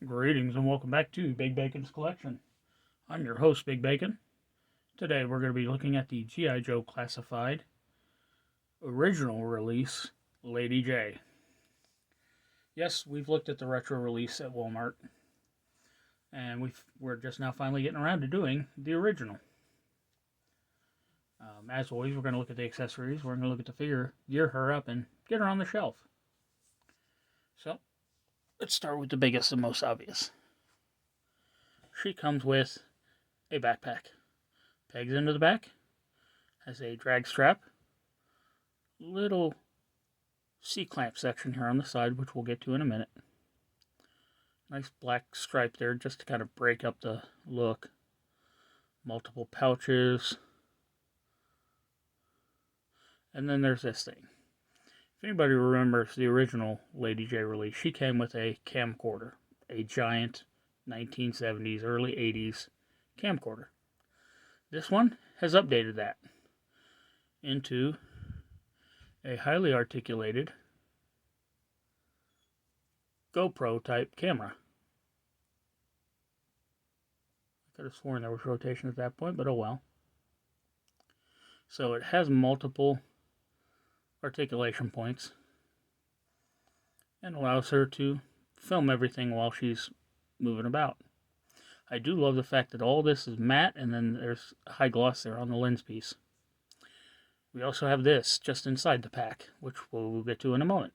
Greetings and welcome back to Big Bacon's Collection. I'm your host, Big Bacon. Today we're going to be looking at the G.I. Joe Classified original release, Lady Jaye. Yes, we've looked at the retro release at Walmart, and we're just now finally getting around to doing the original. As always, we're going to look at the accessories, we're going to look at the figure, gear her up, and get her on the shelf. So, let's start with the biggest and most obvious. She comes with a backpack. Pegs into the back, has a drag strap, little C-clamp section here on the side, which we'll get to in a minute. Nice black stripe there just to kind of break up the look. Multiple pouches. And then there's this thing. If anybody remembers the original Lady Jaye release, she came with a camcorder. A giant 1970s, early 80s camcorder. This one has updated that into a highly articulated GoPro type camera. I could have sworn there was rotation at that point, but oh well. So it has multiple articulation points and allows her to film everything while she's moving about. I do love the fact that all this is matte and then there's high gloss there on the lens piece. We also have this just inside the pack, which we'll get to in a moment.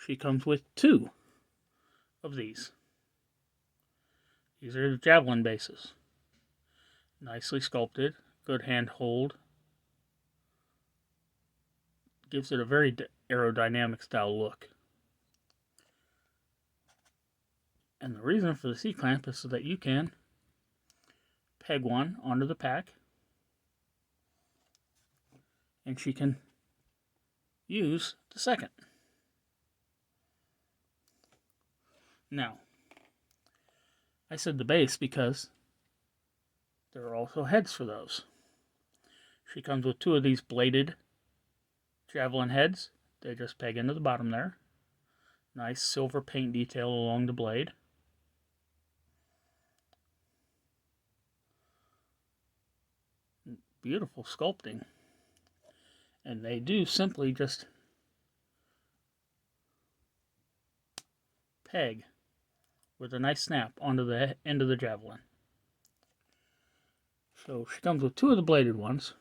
She comes with two of these. These are the Javelin bases. Nicely sculpted, good hand hold. Gives it a very aerodynamic style look. And the reason for the C-clamp is so that you can peg one onto the pack, and she can use the second. Now, I said the base because there are also heads for those. She comes with two of these bladed Javelin heads. They just peg into the bottom there. Nice silver paint detail along the blade. Beautiful sculpting. And they do simply just peg with a nice snap onto the end of the Javelin. So she comes with two of the bladed ones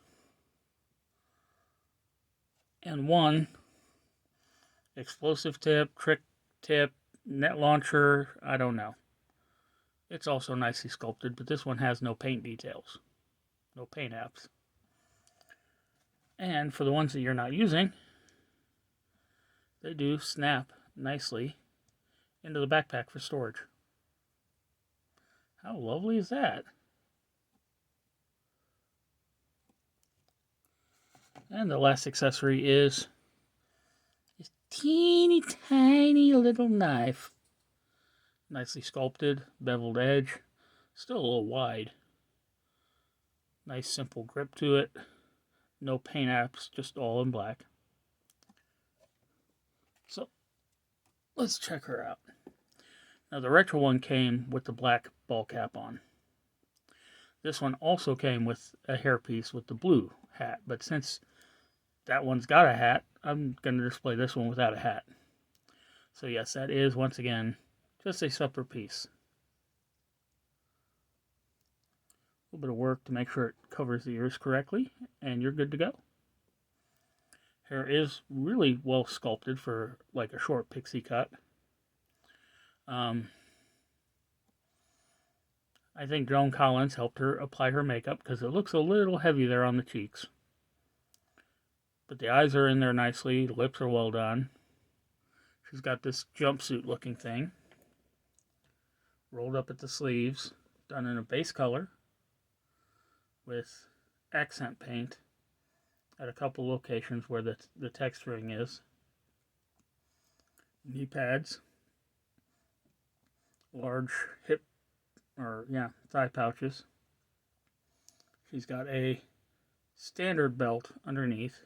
and one explosive tip, trick tip, net launcher, I don't know. It's also nicely sculpted, but this one has no paint details. No paint apps. And for the ones that you're not using, they do snap nicely into the backpack for storage. How lovely is that? And the last accessory is this teeny tiny little knife. Nicely sculpted, beveled edge, still a little wide. Nice simple grip to it. No paint apps, just all in black. So, let's check her out. Now the retro one came with the black ball cap on. This one also came with a hairpiece with the blue hat, but since that one's got a hat, I'm going to display this one without a hat. So yes, that is, once again, just a separate piece. A little bit of work to make sure it covers the ears correctly, and you're good to go. Hair is really well sculpted for like a short pixie cut. I think Joan Collins helped her apply her makeup because it looks a little heavy there on the cheeks. But the eyes are in there nicely, the lips are well done. She's got this jumpsuit looking thing. Rolled up at the sleeves, done in a base color with accent paint at a couple locations where the texturing is. Knee pads. Large thigh pouches. She's got a standard belt underneath.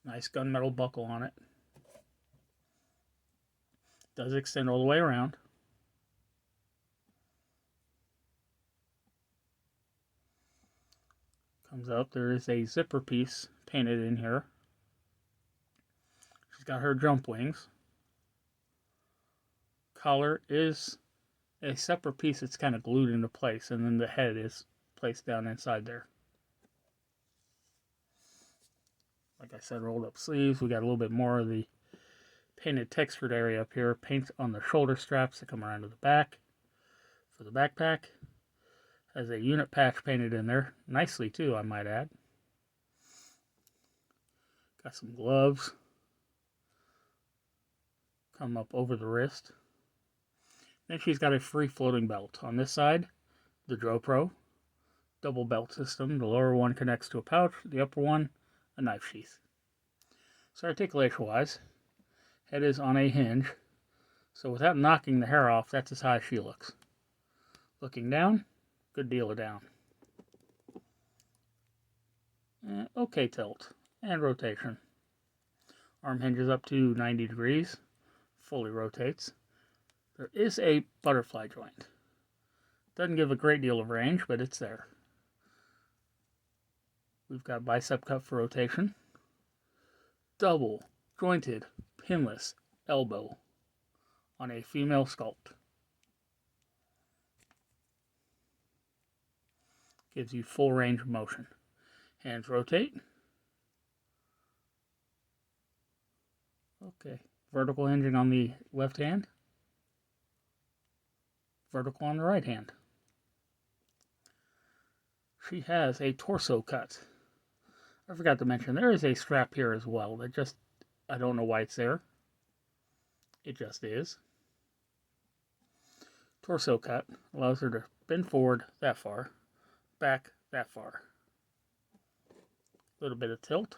Nice gunmetal buckle on it. Does extend all the way around. Comes up, there is a zipper piece painted in here. She's got her jump wings. Collar is a separate piece that's kind of glued into place, and then the head is placed down inside there. Like I said, rolled up sleeves. We got a little bit more of the painted textured area up here. Paint on the shoulder straps that come around to the back for the backpack. Has a unit patch painted in there. Nicely too, I might add. Got some gloves. Come up over the wrist. Then she's got a free floating belt. On this side, the DroPro. Double belt system. The lower one connects to a pouch. The upper one, a knife sheath. So articulation-wise, head is on a hinge. So without knocking the hair off, that's as high as she looks. Looking down, good deal of down. Okay tilt and rotation. Arm hinges up to 90 degrees. Fully rotates. There is a butterfly joint. Doesn't give a great deal of range, but it's there. We've got bicep cup for rotation. Double jointed pinless elbow on a female sculpt. Gives you full range of motion. Hands rotate. Okay. Vertical hinging on the left hand. Vertical on the right hand. She has a torso cut. I forgot to mention, there is a strap here as well. That just, I don't know why it's there. It just is. Torso cut allows her to bend forward that far, back that far. A little bit of tilt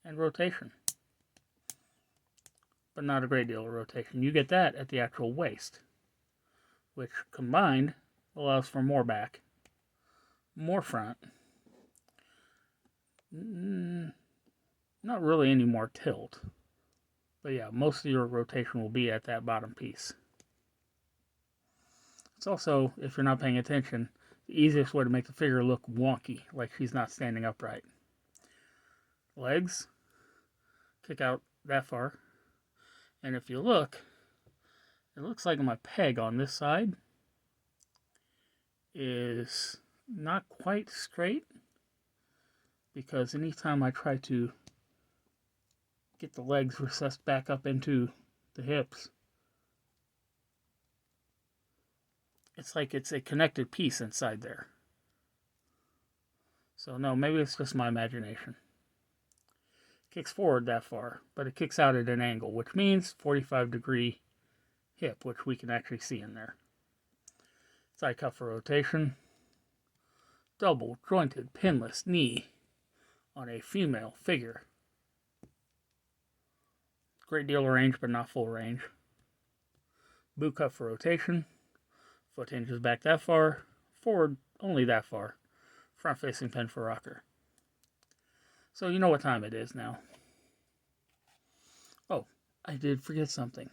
and rotation. But not a great deal of rotation. You get that at the actual waist, which combined allows for more back, more front. Not really any more tilt. But yeah, most of your rotation will be at that bottom piece. It's also, if you're not paying attention, the easiest way to make the figure look wonky, like she's not standing upright. Legs kick out that far. And if you look, it looks like my peg on this side is not quite straight, because anytime I try to get the legs recessed back up into the hips, it's like it's a connected piece inside there. So no, maybe it's just my imagination. Kicks forward that far, but it kicks out at an angle, which means 45-degree hip, which we can actually see in there. Side cuff for rotation. Double jointed pinless knee on a female figure. Great deal of range, but not full range. Boot cuff for rotation. Foot hinges back that far. Forward only that far. Front facing pin for rocker. So you know what time it is now. Oh, I did forget something.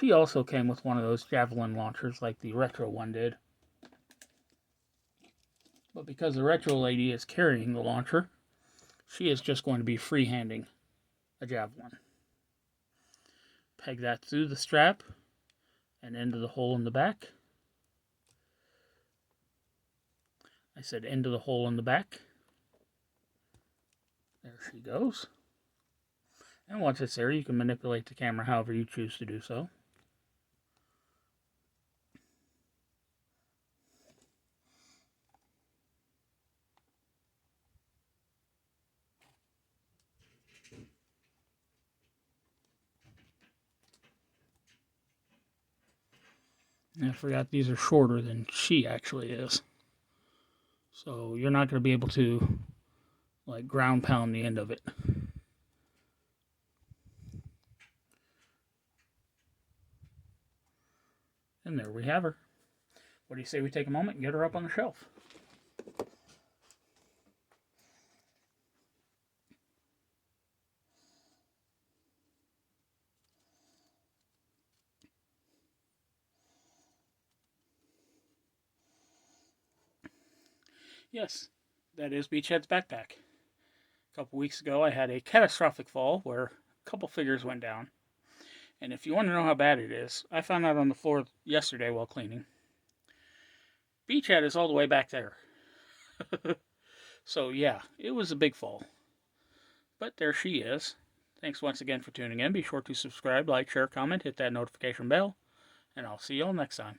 She also came with one of those javelin launchers like the retro one did. But because the retro lady is carrying the launcher, she is just going to be freehanding a javelin. Peg that through the strap and into the hole in the back. I said into the hole in the back. There she goes. And once it's there, you can manipulate the camera however you choose to do so. And I forgot these are shorter than she actually is. So you're not going to be able to like ground pound the end of it. And there we have her. What do you say we take a moment and get her up on the shelf? Yes, that is Beachhead's backpack. A couple weeks ago, I had a catastrophic fall where a couple figures went down. And if you want to know how bad it is, I found out on the floor yesterday while cleaning. Beachhead is all the way back there. So, yeah, it was a big fall. But there she is. Thanks once again for tuning in. Be sure to subscribe, like, share, comment, hit that notification bell, and I'll see y'all next time.